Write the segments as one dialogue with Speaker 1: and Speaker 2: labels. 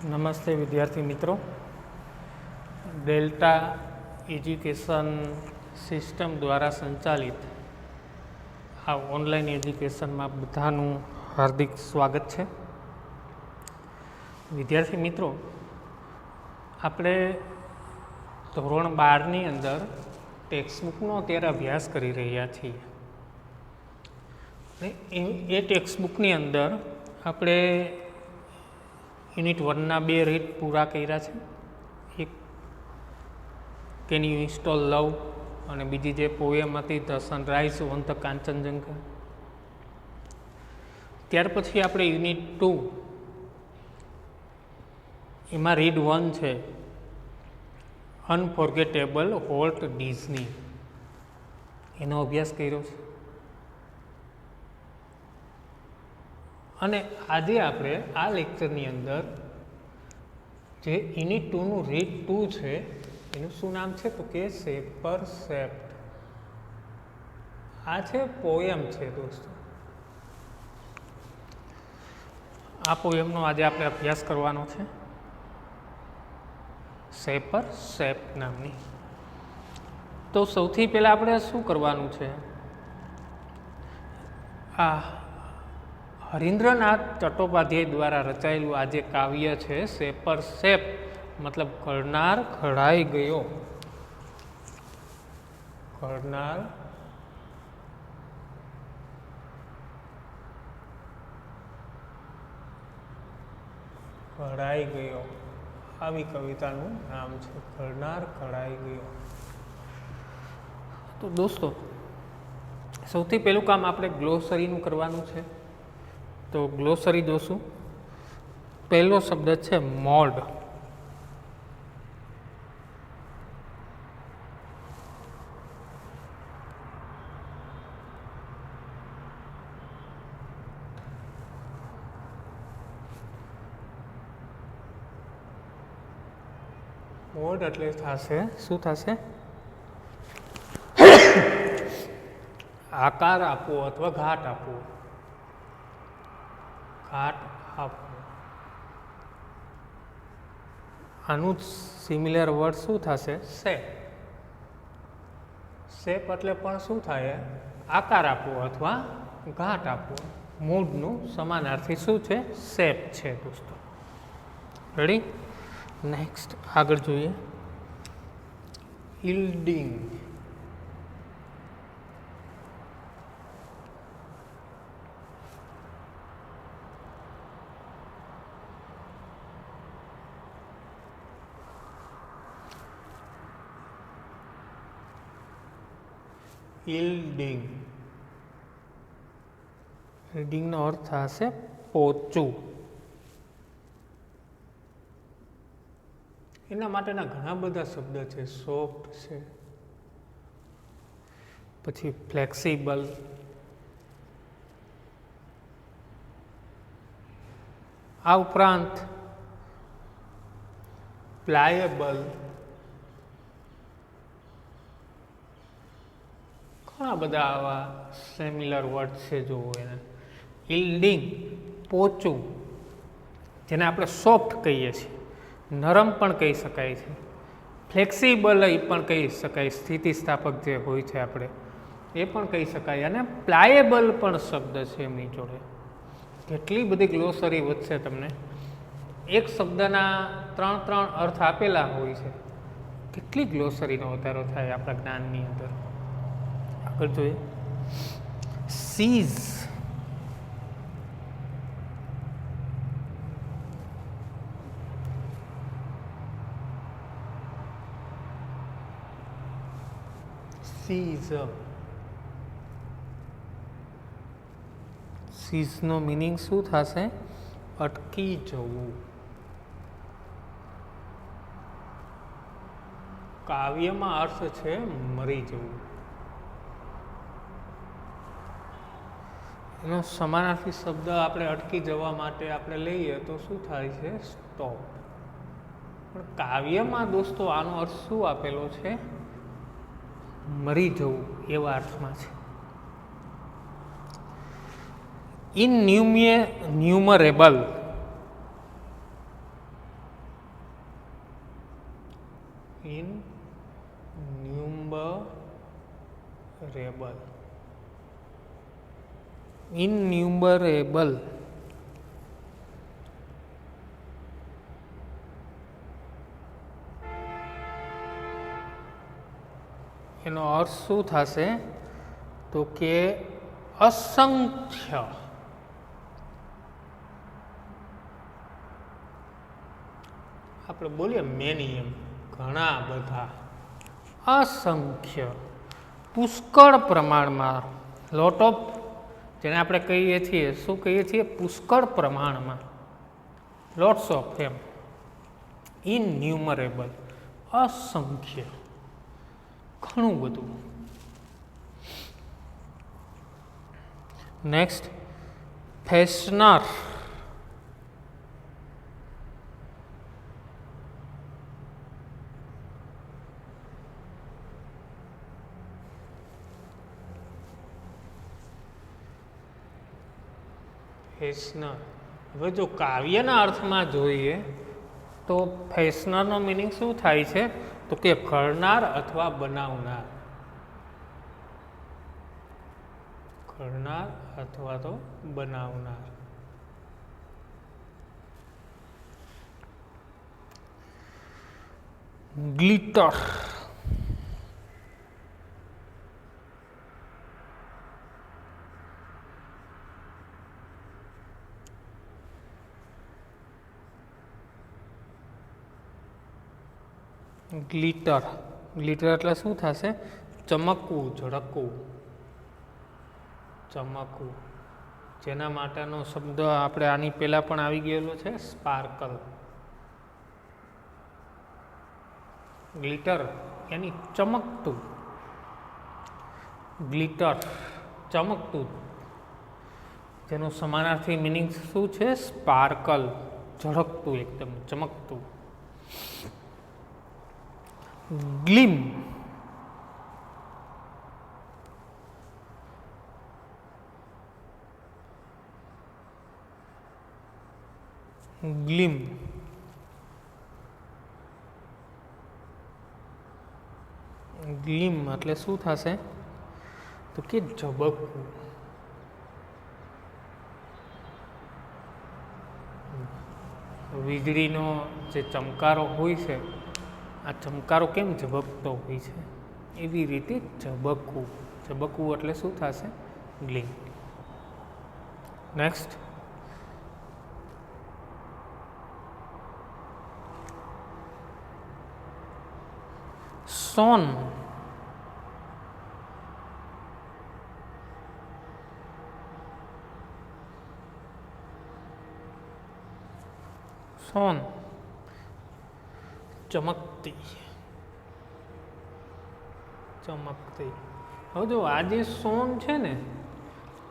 Speaker 1: નમસ્તે વિદ્યાર્થી મિત્રો. ડેલ્ટા એજ્યુકેશન સિસ્ટમ દ્વારા સંચાલિત આ ઓનલાઈન એજ્યુકેશનમાં બધાનું હાર્દિક સ્વાગત છે. વિદ્યાર્થી મિત્રો, આપણે ધોરણ 12ની અંદર ટેક્સ્ટબુકનો અત્યારે અભ્યાસ કરી રહ્યા છીએ. એ ટેક્સ્ટબુકની અંદર આપણે યુનિટ 1ના 2 રીડ પૂરા કર્યા છે. એક કેન યુ ઇન્સ્ટોલ લવ અને બીજી જે પોએમ હતી the sunrise on the Kanchenjunga. ત્યાર પછી આપણે યુનિટ 2 એમાં રીડ 1 છે અનફોર્ગેટેબલ વોલ્ટ ડિઝની, એનો અભ્યાસ કર્યો છે. અને આજે આપણે આ લેક્ચરની અંદર જે યુનિટ 2નું રીડ 2 છે એનું શું નામ છે તો કે શેપર શેપ્ડ. આ છે પોએમ છે દોસ્તો. આ પોએમનો આજે આપણે અભ્યાસ કરવાનો છે, શેપર શેપ્ડ નામની. તો સૌથી પહેલાં આપણે શું કરવાનું છે, આ હરીન્દ્રનાથ ચટ્ટોપાધ્યાય દ્વારા રચાયેલું આ જે કાવ્ય છે શેપર શેપ મતલબ ઘડનાર ઘડાઈ ગયો. ઘડનાર ઘડાઈ ગયો, આવી કવિતાનું નામ છે, ઘડનાર ઘડાઈ ગયો. તો દોસ્તો, સૌથી પહેલું કામ આપણે ગ્લોસરીનું કરવાનું છે. તો ગ્લોસરી જોશું. પહેલો શબ્દ છે મોડ. મોડ એટલે થશે, શું થશે? આકાર આપવો અથવા ઘાટ આપવો. ઘાટ આપવો. આનું સિમિલર વર્ડ શું થશે? શેપ. શેપ એટલે પણ શું થાય? આકાર આપવો અથવા ઘાટ આપવો. મૂળનું સમાનાર્થી શું છે? શેપ છે દોસ્તો. રેડી? નેક્સ્ટ આગળ જોઈએ. યીલ્ડિંગ. યીલ્ડિંગ. યીલ્ડિંગનો અર્થ થશે પોચું. એના માટેના ઘણા બધા શબ્દ છે. સોફ્ટ છે, પછી ફ્લેક્સિબલ, આ ઉપરાંત પ્લાયેબલ, ઘણા બધા આવા સિમિલર વર્ડ છે. જોવો એને. યીલ્ડિંગ પોચું, જેને આપણે સોફ્ટ કહીએ છીએ, નરમ પણ કહી શકાય છે, ફ્લેક્સિબલ એ પણ કહી શકાય, સ્થિતિસ્થાપક જે હોય છે આપણે એ પણ કહી શકાય, અને પ્લાયેબલ પણ શબ્દ છે એમની જોડે. કેટલી બધી ગ્લોસરી વધશે તમને. એક શબ્દના 3 અર્થ આપેલા હોય છે. કેટલી ગ્લોસરીનો વધારો થાય આપણા જ્ઞાનની અંદર. આગળ જોઈએ. સીઝ. સીઝનો મિનિંગ શું થશે? અટકી જવું. કાવ્યમાં અર્થ છે મરી જવું. એનો સમાનાર્થી શબ્દ આપણે અટકી જવા માટે આપણે લઈએ તો શું થાય છે? સ્ટોપ. પણ કાવ્યમાં દોસ્તો આનો અર્થ શું આપેલો છે? મરી જવું એવા અર્થમાં છે. ઇનન્યુમરેબલ. ઇન્યુમરેબલ. ઇન્યુમરેબલ એનો અર્થ શું થશે તો કે અસંખ્ય. આપણે બોલીએ મેની એમ ઘણા બધા, અસંખ્ય પુષ્કળ પ્રમાણમાં, લોટ ઓફ, જેને આપણે કહીએ છીએ શું કહીએ છીએ, પુષ્કળ પ્રમાણમાં, લોટ્સ ઓફ એમ. ઇનન્યુમરેબલ અસંખ્ય, ઘણું બધું. Next fashioner. ફેશનર. હવે જો કાવ્યના અર્થમાં જોઈએ તો ફેશનરનો મિનિંગ શું થાય છે તો કે ઘડનાર અથવા બનાવનાર. ઘડનાર અથવા તો બનાવનાર. ગ્લિટર. ગ્લિટર. ગ્લિટર એટલે શું થશે, ચમકવું, ઝળકવું, ચમકવું. જેના માટેનો શબ્દ આપણે આની પહેલા પણ આવી ગયેલો છે, સ્પાર્કલ. ગ્લિટર એની ચમકતું, ગ્લિટર ચમકતું, જેનો સમાનાર્થી મિનિંગ શું છે, સ્પાર્કલ, ઝળકતું, એકદમ ચમકતું. ગ્લીમ. ગ્લીમ ગ્લીમ એટલે શું થશે તો કે ઝબકવું. વીજળીનો જે ચમકારો હોય છે, આ ચમકારો કેમ ઝબકતો હોય છે, એવી રીતે ઝબકવું. ઝબકવું એટલે શું થશે, ગ્લીમ. નેક્સ્ટ સોન. સોન ચમકતી, ચમકતી. હવે જો આ જે સોન છે ને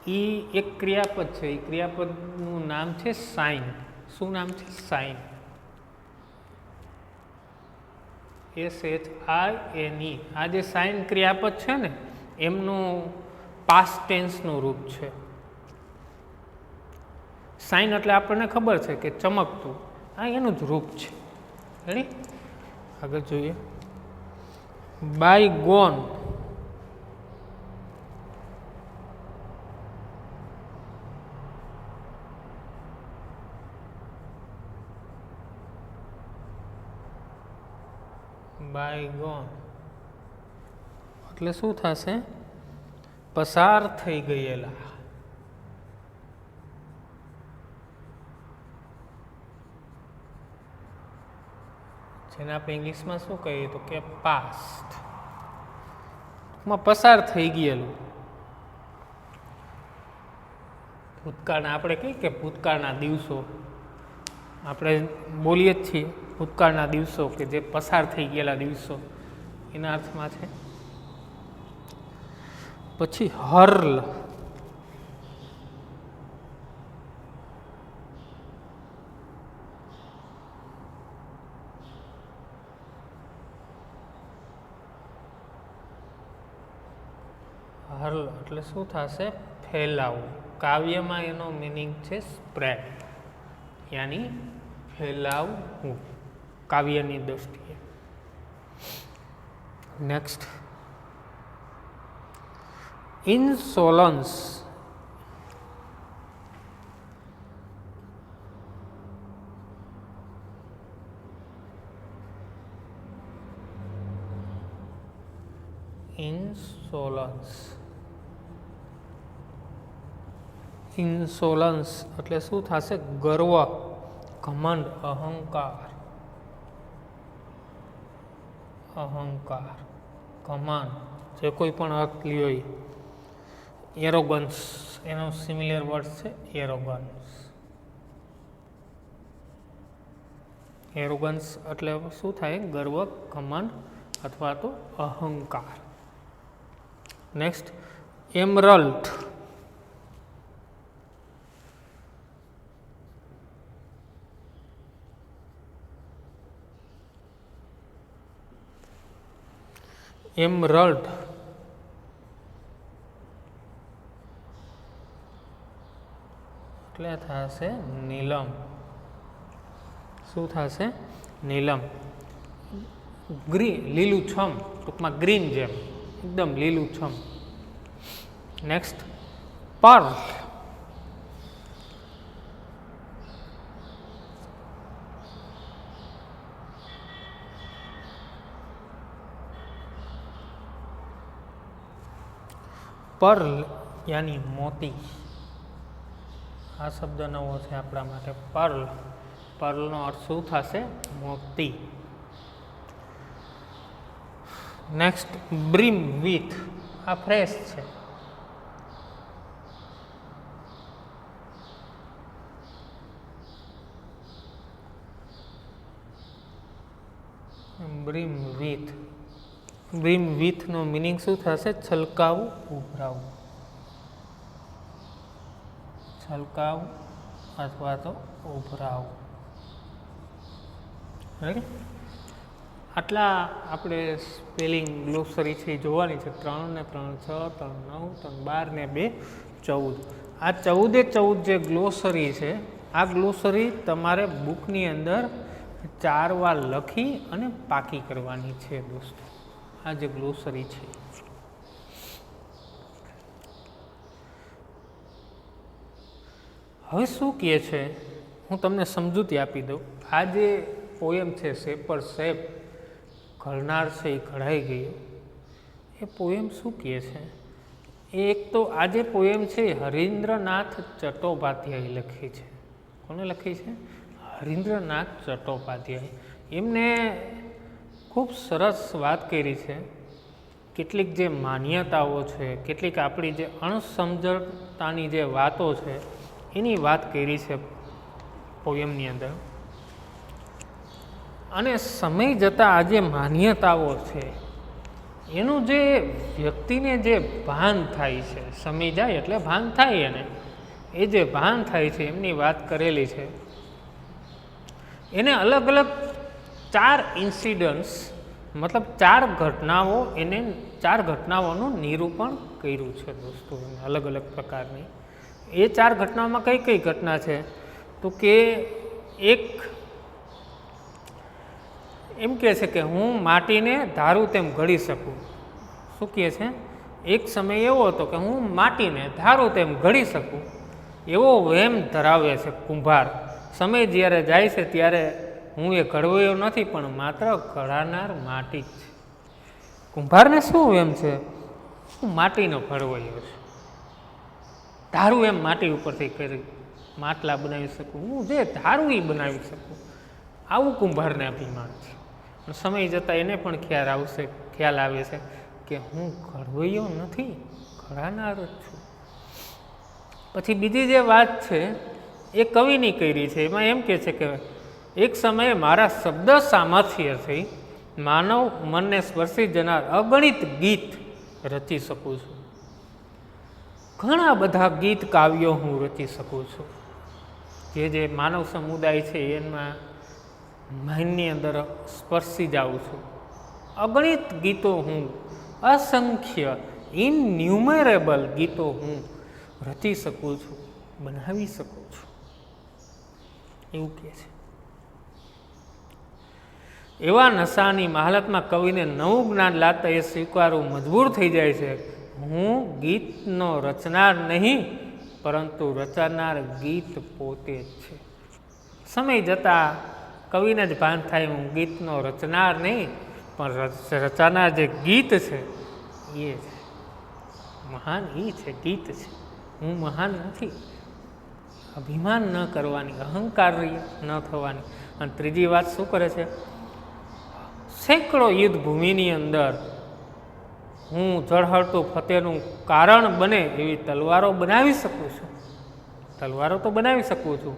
Speaker 1: એ એક ક્રિયાપદ છે. એ ક્રિયાપદનું નામ છે સાઇન. શું નામ છે, સાઇન. SHINE. આ જે સાઇન ક્રિયાપદ છે ને એમનું પાસ્ટ ટેન્સનું રૂપ છે. સાઇન એટલે આપણને ખબર છે કે ચમકતું, આ એનું જ રૂપ છે. રેડી, આગળ જોઈએ. બાયગોન. બાયગોન એટલે શું થશે, પસાર થઈ ગયેલા. જેને આપણે ઇંગ્લિશમાં શું કહીએ તો કે પાસ્ટ. પસાર થઈ ગયેલું. ભૂતકાળના આપણે કહીએ કે ભૂતકાળના દિવસો, આપણે બોલીએ જ છીએ ભૂતકાળના દિવસો, કે જે પસાર થઈ ગયેલા દિવસો, એના અર્થમાં છે. પછી હર્લ. હર્લ એટલે શું થશે, ફેલાવું. કાવ્યમાં એનો મિનિંગ છે સ્પ્રેડ, યાની ફેલાવવું કાવ્યની દ્રષ્ટિએ. નેક્સ્ટ ઇન્સોલન્સ. ઇન્સોલન્સ એટલે શું થશે? ગર્વ, ઘમંડ, અહંકાર, ઘમંડ, જે કોઈ પણ અર્થ લ્યો. એરોગન્સ એનો સિમિલર વર્ડ છે એરોગન્સ. એરોગન્સ એટલે શું થાય? ગર્વ, ઘમંડ અથવા તો અહંકાર. Next emerald. એમરલ્ડ એટલે થશે નીલમ. શું થશે? નીલમ. લીલુંછમ, ટૂંકમાં ગ્રીન જેમ, એકદમ લીલુંછમ. Next pearl. પર્લ યાની મોતી. આ શબ્દ નવો છે આપણા માટે. પર્લ, પર્લનો અર્થ શું થશે? મોતી. Next brim with. આ ફ્રેશ છે. Brim with. બ્રીમ વિથનો મિનિંગ શું થશે? છલકાવું, ઉભરાવું. છલકાવું અથવા તો ઉભરાવું. રાઈટ. આટલા આપણે સ્પેલિંગ ગ્લોસરી છે એ જોવાની છે. 3 ને 3 6, 3 9, 3 12 ને 2 14. આ 14 જે ગ્લોસરી છે, આ ગ્લોસરી તમારે બુકની અંદર 4 વાર લખી અને પાકી કરવાની છે દોસ્તો. આ જે ગ્લોસરી છે. હવે શું કહે છે, હું તમને સમજૂતી આપી દઉં. આ જે પોયમ છે શેપર શેપ, ઘડનાર છે એ ઘડાઈ ગયો, એ પોયમ શું કહે છે? એક તો આ જે પોયમ છે હરીન્દ્રનાથ ચટ્ટોપાધ્યાય લખી છે. કોને લખી છે? હરીન્દ્રનાથ ચટ્ટોપાધ્યાય. એમને ખૂબ સરસ વાત કરી છે. કેટલીક જે માન્યતાઓ છે, કેટલીક આપણી જે અણસમજણતાની જે વાતો છે એની વાત કરી છે પોયમની અંદર. અને સમય જતાં આ જે માન્યતાઓ છે એનું જે વ્યક્તિને જે ભાન થાય છે, સમય જાય એટલે ભાન થાય એને, એ જે ભાન થાય છે એમની વાત કરેલી છે. એને અલગ અલગ 4 ઇન્સિડન્ટ્સ, મતલબ 4 ઘટનાઓ, એને 4 ઘટનાઓનું નિરૂપણ કર્યું છે દોસ્તો, એને અલગ અલગ પ્રકારની. એ 4 ઘટનાઓમાં કઈ કઈ ઘટના છે? તો કે એક એમ કહે છે કે હું માટીને ધારું તેમ ઘડી શકું. શું કહે છે? એક સમય એવો હતો કે હું માટીને ધારું તેમ ઘડી શકું એવો વહેમ ધરાવે છે કુંભાર. સમય જ્યારે જાય છે ત્યારે હું એ ઘડવાયો નથી, પણ માત્ર ઘડાનાર માટી જ છે. કુંભારને શું વહેમ છે? હું માટીનો ઘડવાયો છું, ધારું એમ માટી ઉપરથી કરી માટલા બનાવી શકું, હું જે ધારું એ બનાવી શકું, આવું કુંભારને અભિમાન છે. પણ સમય જતાં એને પણ ખ્યાલ આવે છે કે હું ઘડવૈયો નથી, ઘડાનાર જ છું. પછી બીજી જે વાત છે એ કવિની કરી છે. એમાં એમ કહે છે કે એક સમયે મારા શબ્દ સામર્થ્યથી માનવ મનને સ્પર્શી જનાર અગણિત ગીત રચી શકું છું. ઘણા બધા ગીત કાવ્યો હું રચી શકું છું. જે માનવ સમુદાય છે એમાં માઇન્ડની અંદર સ્પર્શી જાઉં છું. અગણિત ગીતો હું, અસંખ્ય ઇનન્યુમરેબલ ગીતો હું રચી શકું છું, બનાવી શકું છું, એવું કહે છે. એવા નશાની હાલતમાં કવિને નવું જ્ઞાન લાગતા એ સ્વીકારવું મજબૂર થઈ જાય છે. હું ગીતનો રચનાર નહીં, પરંતુ રચનાર ગીત પોતે જ છે. સમય જતાં કવિને જ ભાન થાય હું ગીતનો રચનાર નહીં, પણ રચનાર જે ગીત છે એ છે મહાન, એ છે ગીત છે. હું મહાન નથી. અભિમાન ન કરવાની, અહંકાર ન થવાની. અને ત્રીજી વાત શું કરે છે? સેંકડો યુદ્ધ ભૂમિની અંદર હું ઝળહળતું ફતેહનું કારણ બને એવી તલવારો બનાવી શકું છું. તલવારો તો બનાવી શકું છું.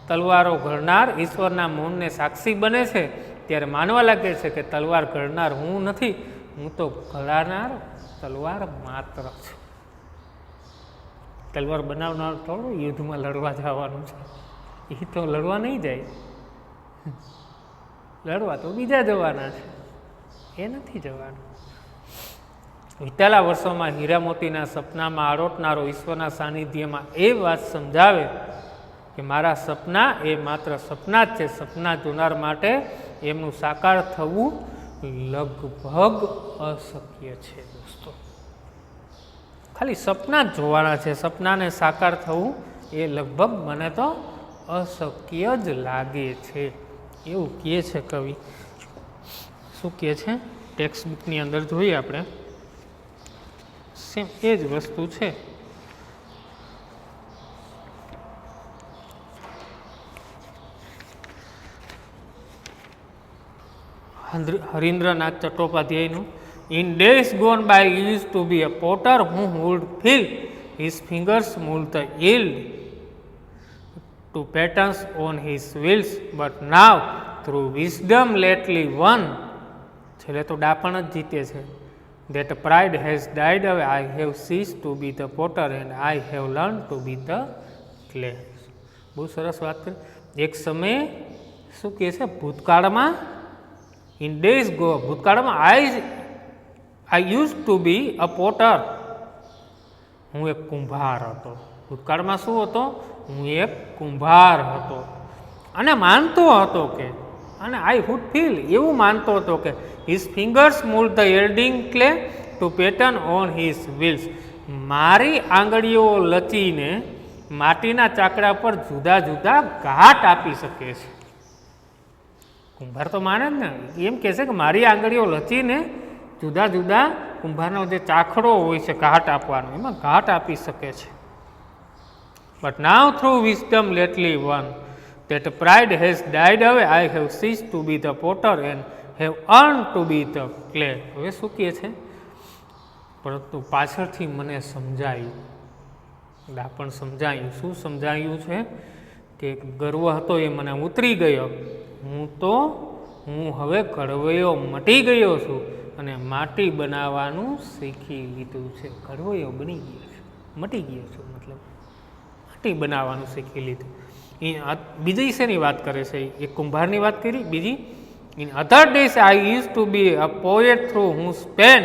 Speaker 1: તલવારો ઘડનાર ઈશ્વરના મૌનને સાક્ષી બને છે ત્યારે માનવા લાગે છે કે તલવાર ઘડનાર હું નથી, હું તો ઘડાનાર તલવાર માત્ર છું. તલવાર બનાવનાર થોડું યુદ્ધમાં લડવા જવાનું છે. એ તો લડવા નહીં જાય, લડવા તો બીજા જવાના છે, એ નથી જવાનું. વિતેલા વર્ષોમાં હીરા મોતીના સપનામાં આરોટનારો ઈશ્વરના સાનિધ્યમાં એ વાત સમજાવે કે મારા સપના એ માત્ર સપના જ છે. સપના જોનાર માટે એમનું સાકાર થવું લગભગ અશક્ય છે. દોસ્તો, ખાલી સપના જ જોવાના છે. સપનાને સાકાર થવું એ લગભગ મને તો અશક્ય જ લાગે છે, એવું કહે છે કવિ. શું કહે છે? ટેક્સ્ટ બુકની અંદર જોઈએ આપણે, સેમ એ જ વસ્તુ છે. હરીન્દ્રનાથ ચટ્ટોપાધ્યાયનું In days gone by he used to be a potter who would feel his fingers mold the yield to patterns on his wheels, but now through wisdom lately won, છેલ્લે તો ડાપણ જ જીતે છે. That pride has died away. I have ceased to be the potter and I have learned to be the clay. બહુ સરસ વાત કરી. એક સમયે શું કહે છે? ભૂતકાળમાં in days go, ભૂતકાળમાં I used to be a potter. હું એક કુંભાર હતો. ભૂતકાળમાં શું હતો? હું એક કુંભાર હતો અને માનતો હતો કે, અને આઈ વુડ ફીલ, એવું માનતો હતો કે his fingers mold the yielding clay to pattern on his wheels. મારી આંગળીઓ લચીને માટીના ચાકડા પર જુદા જુદા ઘાટ આપી શકે છે. કુંભાર તો માને જ ને, એમ કહે છે કે મારી આંગળીઓ લચીને જુદા જુદા કુંભારનો જે ચાકડો હોય છે ઘાટ આપવાનો, એમાં ઘાટ આપી શકે છે. But now through wisdom lately won, that pride has died away. I have ceased to be the potter and have earned to be the clay. હવે શું કહે છે? પરંતુ પાછળથી મને સમજાયું, ડાપણ સમજાયું. શું સમજાયું છે? કે ગર્વ હતો એ મને ઉતરી ગયો. હું હવે ઘડવૈયો મટી ગયો છું અને માટી બનાવવાનું શીખી લીધું છે. ઘડવૈયો બની ગયો છે, મટી ગયો છું, મતલબ માટી બનાવવાનું શીખી લીધું. એ બીજી શેની વાત કરે છે? એક કુંભારની વાત કરી. બીજી, in other days I use to be a poet through whose pen.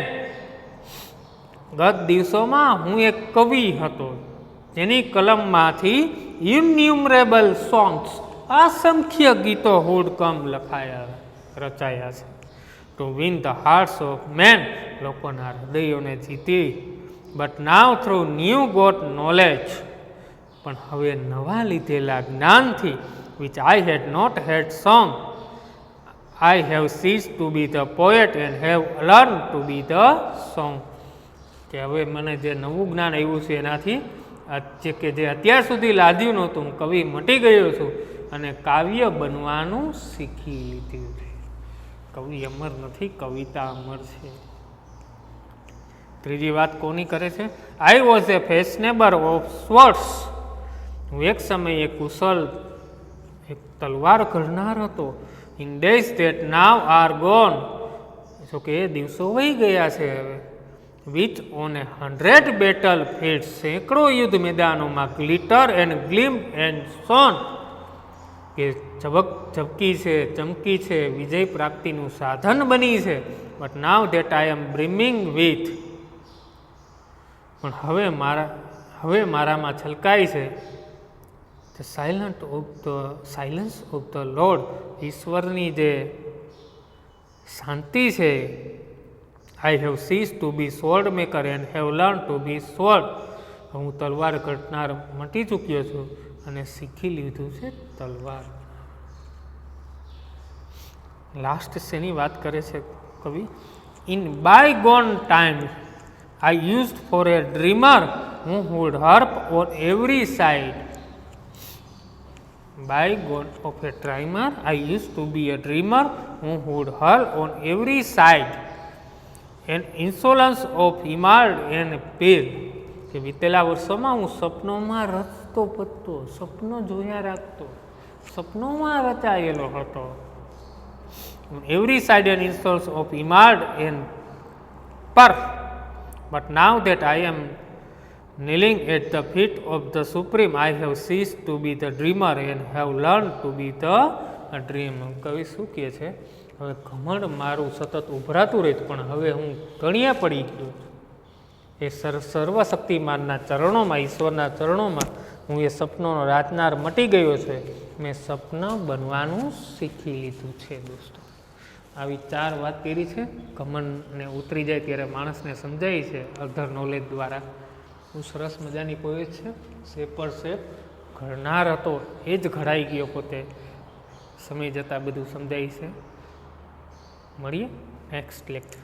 Speaker 1: ગત દિવસોમાં હું એક કવિ હતો જેની કલમમાંથી ઇન્યુમરેબલ સોંગ્સ, અસંખ્ય ગીતો હુડકમ રચાયા છે. To win the hearts of men, લોકોના હૃદયોને જીતી. But now through new got knowledge, પણ હવે નવા લીધેલા જ્ઞાનથી, which I had not had song, I have seize to be the poet and have learn to be the song. કે હવે મને જે નવું જ્ઞાન આવ્યું છે એનાથી જે અત્યાર સુધી લાદ્યું નહોતું, હું કવિ મટી ગયો છું અને કાવ્ય બનવાનું શીખી લીધું છે. કવિ અમર નથી, કવિતા અમર છે. ત્રીજી વાત કોની કરે છે? I was a fashioner of swords. હું એક સમયે કુશળ એક તલવાર ઘડનાર હતો. In days that now are gone, જો કે એ દિવસો વહી ગયા છે હવે. Which on a 100 battle field, સેંકડો યુદ્ધ મેદાનોમાં glitter and gleam and shone, કે ઝબકી છે, ચમકી છે, વિજય પ્રાપ્તિનું સાધન બની છે. But now that I am brimming with, પણ હવે મારામાં છલકાય છે the silence of the lord, ઈશ્વરની જે શાંતિ છે. I have seize to be sword maker and have learn to be sword. હું તલવાર ઘટનાર મટી ચૂક્યો છું અને શીખી લીધું છે તલવાર. લાસ્ટ શેની વાત કરે છે કવિ? In bygone time I used four A dreamer who would harp on every side. Bygone of a dreamer, I used to be a dreamer who would harp on every side. An insolence of Imard and Pale. કે વિતેલા વર્ષોમાં હું સપનોમાં રચતો પતતો, સપનો જોયા રાખતો, સપનોમાં રચાયેલો હતો. Every side an insolence of Imard and Perf. But now that I am kneeling at the feet of the Supreme, I have ceased to be the dreamer and have learned to be the dream. કવિ શું કહે છે? હવે ઘમંડ મારું સતત ઉભરાતું રહેતું, પણ હવે હું તણિયા પડી ગયો છું. એ સર્વશક્તિમાનના ચરણોમાં, ઈશ્વરના ચરણોમાં હું એ સપનોનો રાચનાર મટી ગયો છે. મેં સપના બનવાનું શીખી લીધું છે. દોસ્તો, આવી 4 વાત કરી છે. ઘમંડને ઉતરી જાય ત્યારે માણસને સમજાય છે અધર નોલેજ દ્વારા. બહુ સરસ મજાની પોએટ છે. શેપ પર શેપ ઘડનાર હતો એ જ ઘડાઈ ગયો પોતે. સમય જતાં બધું સમજાય છે. મળીએ નેક્સ્ટ લેક્ચર.